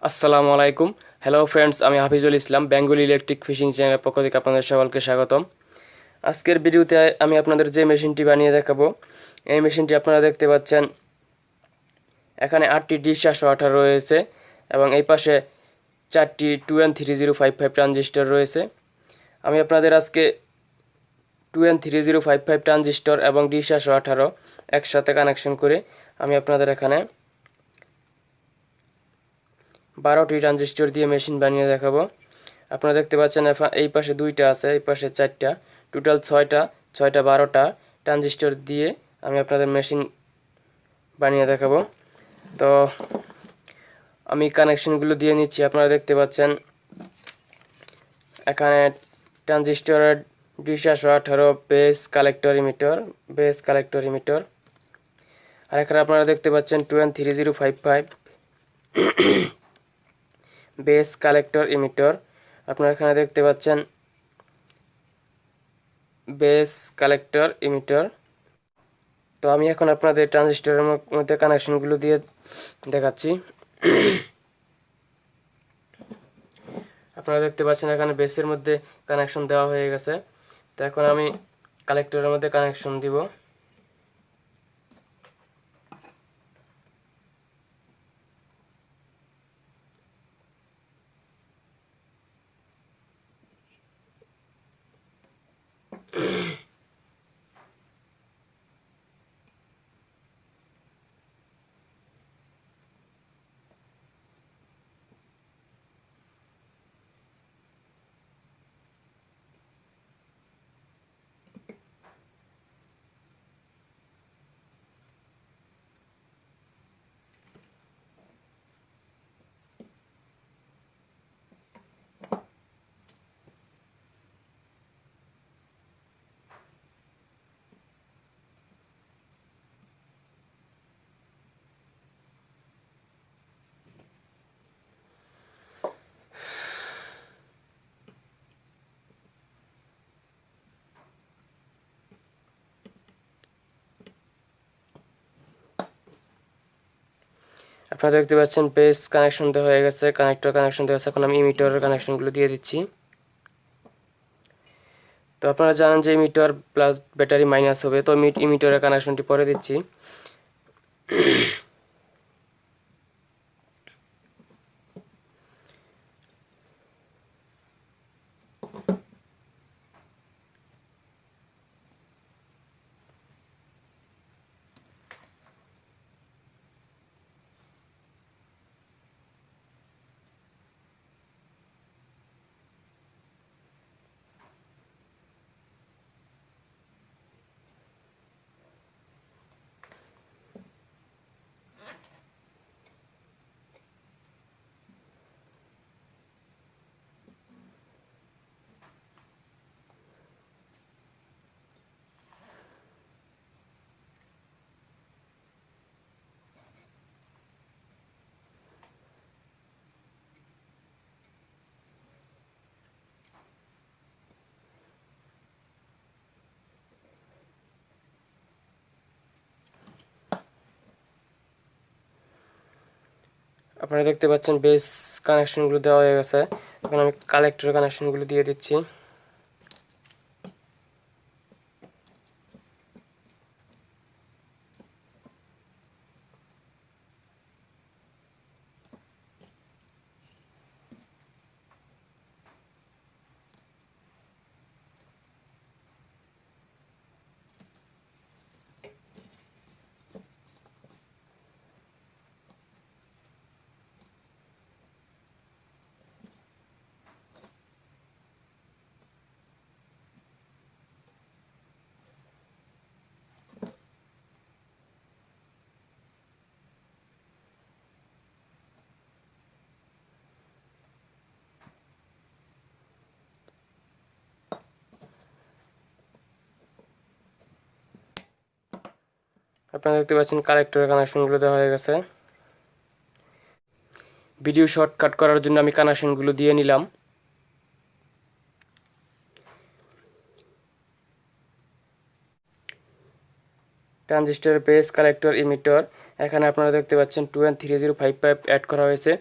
আসসালামু আলাইকুম। Hello friends, আমি হাফিজুল ইসলাম, বেঙ্গলি ইলেকট্রিক ফিশিং চ্যানেলের পক্ষ থেকে আপনাদের সকলকে স্বাগতম। আজকের ভিডিওতে আমি আপনাদের যে মেশিনটি বানিয়ে দেখাবো, এই মেশিনটি আপনারা দেখতে পাচ্ছেন। এখানে 8টি ডিশ 418 রয়েছে এবং এই পাশে 4টি 2N3055 ট্রানজিস্টর রয়েছে। আমি আপনাদের আজকে 2N3055 ট্রানজিস্টর এবং ডিশ 418 একসাথে কানেকশন করে আমি আপনাদের এখানে 12টি ট্রানজিস্টর দিয়ে মেশিন বানিয়ে দেখাবো। আপনারা দেখতে পাচ্ছেন এই পাশে 2টা আছে, এই পাশে 4টা, টোটাল 6টা 12টা ট্রানজিস্টর দিয়ে আমি আপনাদের মেশিন বানিয়ে দেখাবো। তো আমি কানেকশনগুলো দিয়ে নিচ্ছি। আপনারা দেখতে পাচ্ছেন এখানে ট্রানজিস্টরের 218 বেস কালেক্টর ইমিটর, আর এখানে আপনারা দেখতে পাচ্ছেন 2N3055 বেস কালেক্টর ইমিটর। আপনারা এখানে দেখতে পাচ্ছেন বেস কালেক্টর ইমিটর। তো আমি এখন আপনাদের ট্রানজিস্টরের মধ্যে কানেকশনগুলো দিয়ে দেখাচ্ছি। আপনারা দেখতে পাচ্ছেন এখানে বেসের মধ্যে কানেকশন দেওয়া হয়ে গেছে। তো এখন আমি কালেক্টরের মধ্যে কানেকশন দিব। আপনারা দেখতে পাচ্ছেন বেস কানেকশন দেওয়া হয়ে গেছে, কানেক্টর কানেকশন দেওয়া আছে। এখন আমি ইমিটরের কানেকশনগুলো দিয়ে দিচ্ছি। তো আপনারা জানেন যে ইমিটর প্লাস ব্যাটারি মাইনাস হবে, তো ইমিটরের কানেকশনটি পরে দিচ্ছি। আপনারা দেখতে পাচ্ছেন বেস কানেকশনগুলো দেওয়া হয়ে গেছে। এখন আমি কালেক্টর কানেকশনগুলো দিয়ে দিচ্ছি। আপনারা দেখতে পাচ্ছেন কালেক্টরের কানেকশনগুলো দেওয়া হয়ে গেছে। ভিডিও শর্টকাট করার জন্য আমি কানেকশনগুলো দিয়ে নিলাম। ট্রানজিস্টর বেস কালেক্টর ইমিটর, এখানে আপনারা দেখতে পাচ্ছেন 2N3055 অ্যাড করা হয়েছে।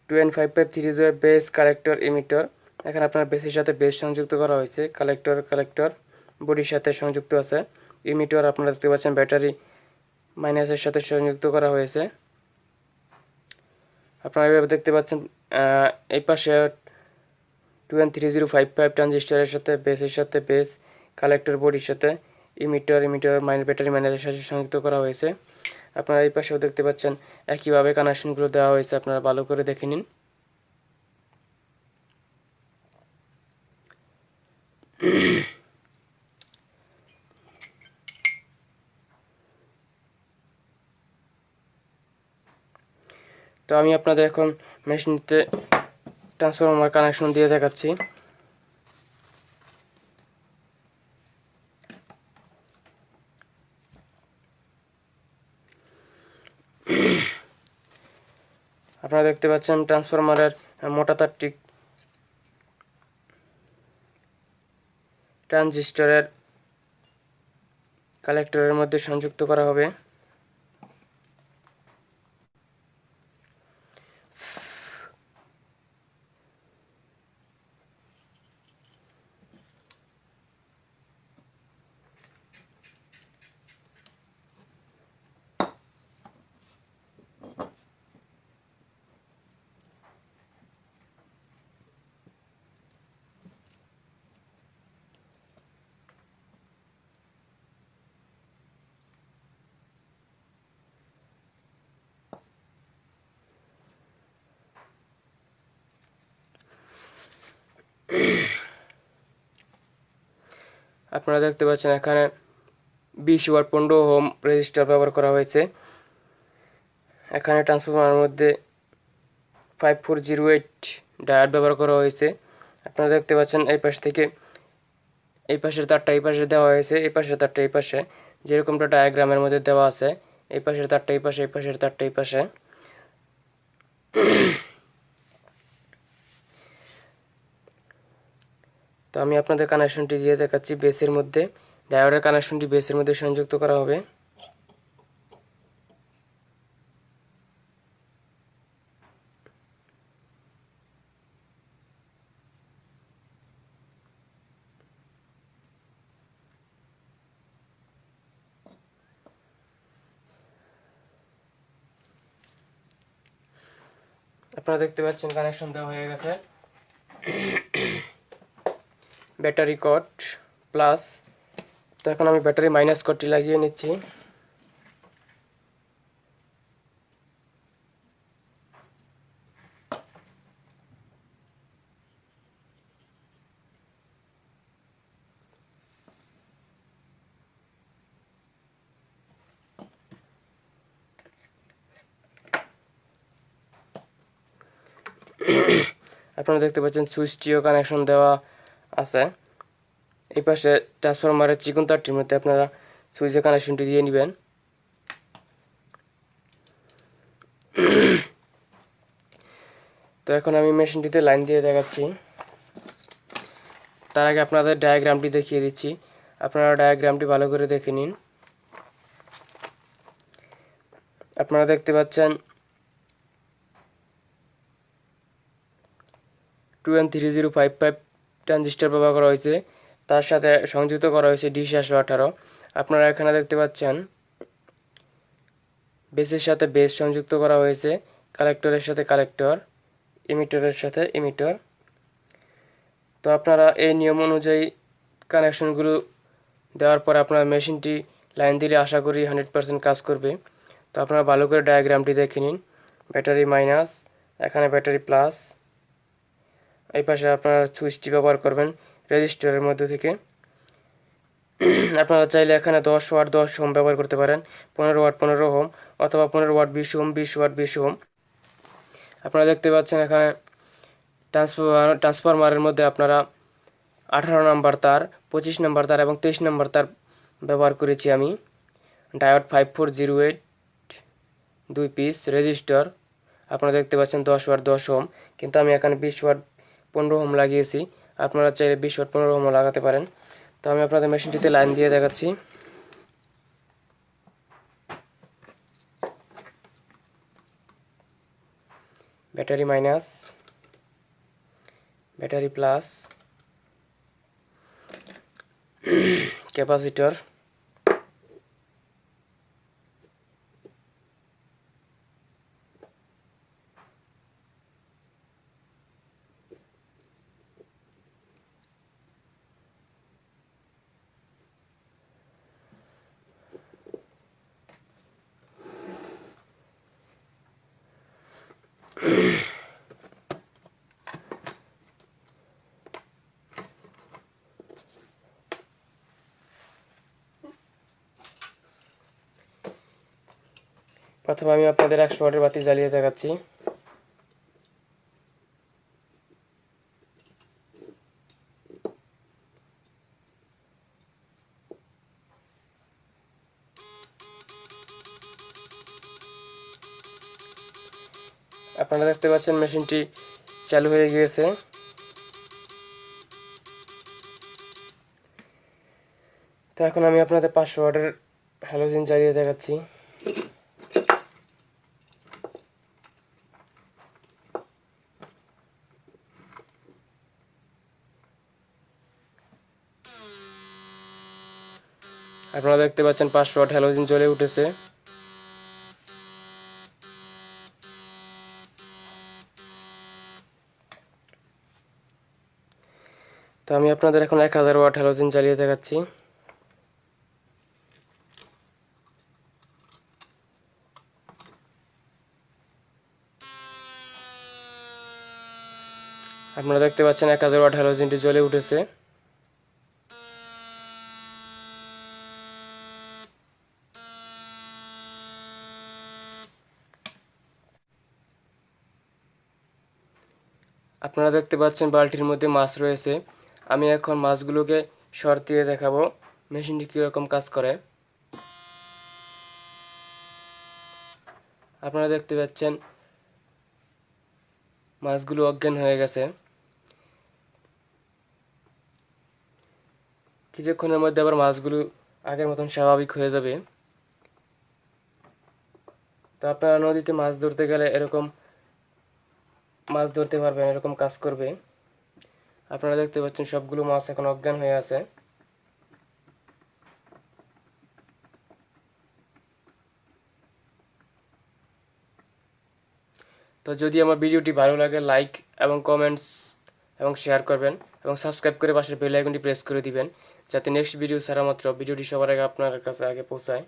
2N5530 base collector emitter. এখানে আপনার বেসের সাথে বেস সংযুক্ত করা হয়েছে, কালেক্টর বডির সাথে সংযুক্ত আছে। ইমিটর আপনারা দেখতে পাচ্ছেন ব্যাটারি মাইনাসের সাথে সংযুক্ত করা হয়েছে। আপনারা এভাবে দেখতে পাচ্ছেন। এই পাশে 2N3055 ট্রানজিস্টরের সাথে বেস কালেক্টর বডির সাথে ইমিটর ব্যাটারি মাইনাসের সাথে সংযুক্ত করা হয়েছে। আপনারা এই পাশেও দেখতে পাচ্ছেন একইভাবে কানেকশনগুলো দেওয়া হয়েছে, আপনারা ভালো করে দেখে নিন। তো আমি আপনাদের এখন মেশিনতে ট্রান্সফরমার কানেকশন দিয়ে দেখাচ্ছি। আপনারা দেখতে পাচ্ছেন ট্রান্সফরমারের মোটা তারটি ট্রানজিস্টরের কালেক্টরের মধ্যে সংযুক্ত করা হবে। আপনারা দেখতে পাচ্ছেন এখানে 20 ওয়াট 15 ওহম রেজিস্টার ব্যবহার করা হয়েছে। এখানে ট্রান্সফরমারের মধ্যে 5408 ডায়োড ব্যবহার করা হয়েছে। আপনারা দেখতে পাচ্ছেন এই পাশ থেকে এই পাশের তারটা এই পাশে দেওয়া হয়েছে, এই পাশের তারটা এই পাশে, যেরকমটা ডায়াগ্রামের মধ্যে দেওয়া আছে। এই পাশের তারটা এই পাশে, এই পাশের তারটা এই পাশে। তো আমি আপনাদের কানেকশনটি দিয়ে দেখাচ্ছি বেসের মধ্যে। ডায়োডের কানেকশনটি বেসের মধ্যে সংযুক্ত করা হবে। আপনারা দেখতে পাচ্ছেন কানেকশন দেওয়া হয়ে গেছে। ব্যাটারি কট প্লাস। তো এখন আমি ব্যাটারি মাইনাস কটটি লাগিয়ে নিচ্ছি। আপনারা দেখতে পাচ্ছেন সুইচটিও কানেকশন দেওয়া আছে। এই পাশে ট্রান্সফরমারের চিকন তারটির মধ্যে আপনারা সুইচের কানেকশনটি দিয়ে নেবেন। তো এখন আমি মেশিনটিতে লাইন দিয়ে দেখাচ্ছি। তার আগে আপনাদের ডায়াগ্রামটি দেখিয়ে দিচ্ছি, আপনারা ডায়াগ্রামটি ভালো করে দেখে নিন। আপনারা দেখতে পাচ্ছেন 2N3055 ট্রানজিস্টর ব্যবহার করা হয়েছে, তার সাথে সংযুক্ত করা হয়েছে D718। আপনারা এখানে দেখতে পাচ্ছেন বেসের সাথে বেস সংযুক্ত করা হয়েছে, কালেক্টরের সাথে কালেক্টর, ইমিটরের সাথে ইমিটর। তো আপনারা এই নিয়ম অনুযায়ী কানেকশনগুলো দেওয়ার পর আপনার মেশিনটি লাইন দিলে আশা করি 100% কাজ করবে। তো আপনারা ভালো করে ডায়াগ্রামটি দেখে নিন। ব্যাটারি মাইনাস, এখানে ব্যাটারি প্লাস। এই পাশে আপনারা সুইচটি ব্যবহার করবেন রেজিস্টারের মধ্যে থেকে। আপনারা চাইলে এখানে 10 ওয়াট 10 ওহম ব্যবহার করতে পারেন, 15 ওয়াট 15 ওহম, অথবা 15 ওয়াট 20 ওহম, 20 ওয়াট 20 ওহম। আপনারা দেখতে পাচ্ছেন এখানে ট্রান্সফরমারের মধ্যে আপনারা 18 নম্বর তার, 25 নম্বর তার এবং 23 নম্বর তার ব্যবহার করেছি আমি। Diode 5408 2 piece register. আপনারা দেখতে পাচ্ছেন 10 ওয়াট 10 ওহম, কিন্তু আমি এখানে 20 ওয়াট 15 ওহম লাগিয়েছি। আপনারা চাইলে 20 ওয়াট 15 ওহম লাগাতে পারেন। তো আমি আপনাদের মেশিনটিতে লাইন দিয়ে দেখাচ্ছি। Battery minus, battery plus, capacitor, প্রথমে আমি আপনাদের 100 ওয়াটের বাতি জ্বালিয়ে দেখাচ্ছি। আপনারা দেখতে পাচ্ছেন মেশিনটি চালু হয়ে গিয়েছে। তো এখন আমি আপনাদের 500 ওয়াটের হ্যালোজেন জ্বালিয়ে দেখাচ্ছি। আপনারা দেখতে পাচ্ছেন 500 ওয়াট হ্যালোজেন জ্বলে উঠেছে। তো আমি আপনাদের এখন 1000 ওয়াট হ্যালোজেন জ্বালিয়ে দেখাচ্ছি। আপনারা দেখতে পাচ্ছেন 1000 ওয়াট হ্যালোজেনটি জ্বলে উঠেছে। আপনারা দেখতে পাচ্ছেন বালতির মধ্যে মাছ রয়েছে। আমি এখন মাছগুলোকে শর্ট দিয়ে দেখাবো মেশিনটি কীরকম কাজ করে। আপনারা দেখতে পাচ্ছেন মাছগুলো অজ্ঞান হয়ে গেছে। কিছুক্ষণের মধ্যে আবার মাছগুলো আগের মতন স্বাভাবিক হয়ে যাবে। তো আপনারা নদীতে মাছ ধরতে গেলে এরকম মাছ ধরতে পারবেন, এরকম কাজ করবে। আপনারা দেখতে পাচ্ছেন সবগুলো মাছ এখন অজ্ঞান হয়ে আছে। তো যদি আমার ভিডিওটি ভালো লাগে লাইক এবং কমেন্টস এবং শেয়ার করবেন এবং সাবস্ক্রাইব করে পাশের বেল আইকনটি প্রেস করে দিবেন, যাতে নেক্সট ভিডিও ছাড়া মাত্র ভিডিওটি সবার আগে আপনার কাছে আগে পৌঁছায়।